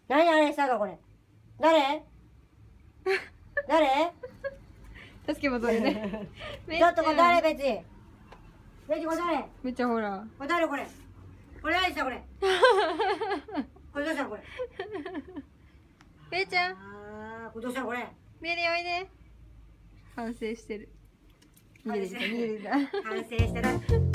何あれしたかこれ。誰？誰？助け求めね。ちょっとこれ誰ベチ？ベチこれ誰？めっちゃほら。これ誰これ？これ何したこれ？これどうしたこれ？べーちゃん。ああ、これどうしたこれ？ベリーおいで。反省してる。逃げてきた逃げてきた。反省してる。